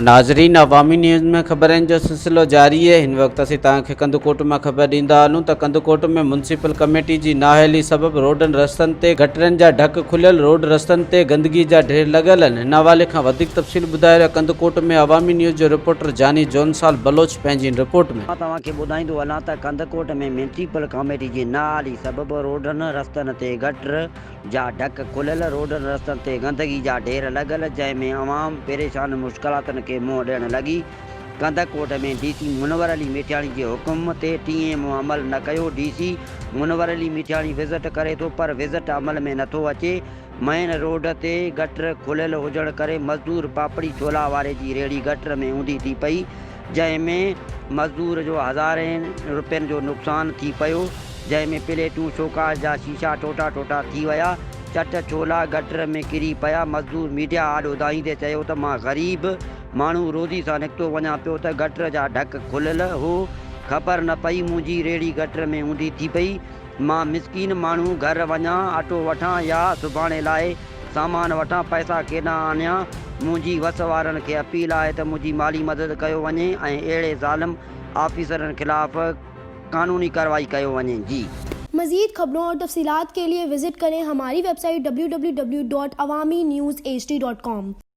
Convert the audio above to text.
नाज़रीन, अवामी न्यूज़ में ख़बरनि जो सिलसिलो जारी है। इन वक्त असीं तव्हांखे कंधकोट में ख़बर ॾींदा हलूं त कंधकोट में म्यूनसपल कमेटी जी नााहली सबबि रोडन रस्तन ते गटरन जा ढक खुलियल, रोड रस्तन ते गंदगी जा ढेर लॻल आहिनि। हिन हवाले खां वधीक तफ़सील ॿुधाए रहिया कंधकोट में अवामी न्यूज़ जो रिपोर्टर जानी जोनसाल बलोच पंहिंजी रिपोर्ट में। तव्हांखे ॿुधाईंदो हलां त कंधकोट में म्यूनसिपल कमेटी जी नााहली सबबि रोडन रस्तन ते गटर जा ढक खुलियल, रोडन रस्तन ते गंदगी जा ढेर लॻल, जंहिंमें आवाम परेशान मुश्किलातुनि खे मुंहुं ॾियणु लॻी। कंधकोट में डीसी मुनवर अली मिठियाणी जे हुकुम ते टीएम अमल न कयो। डीसी मुनवर अली मिठियाणी विज़िट करे थो, पर विज़िट अमल में नथो अचे। मेन रोड ते गटर खुलियल हुजण करे मज़दूर पापड़ी छोला वारे जी रेड़ी गटर में ऊंधी थी पई, जंहिंमें मज़दूर जो हज़ारें रुपयनि जो नुक़सानु थी पियो, जंहिंमें प्लेटूं शोकास जा शीशा टोटा टोटा थी विया। चट छोला गटर में किरी पिया। मज़दूर मीडिया आॾो ॿुधाईंदे चयो त मां ग़रीब माण्हू रोज़ी सां निकितो वञा पियो त गटर जा ढक खुलियल हो, ख़बर न पई मुंहिंजी रेड़ी गटर में ऊंधी थी पई। मां मिसकीन माण्हू घर वञा, अटो वठां या सुभाणे लाइ सामान वठां, पैसा केॾां आणियां। मुंहिंजी वस वारनि खे अपील आहे त मुंहिंजी माली मदद कयो वञे ऐं अहिड़े ज़ालिम ऑफिसरनि खिलाफ़ कानूनी कार्रवाई कयो वञे। जी मज़ीद खबरों और तफसीलात के लिए विजिट करें हमारी वेबसाइट www.awamiNewsHD.com।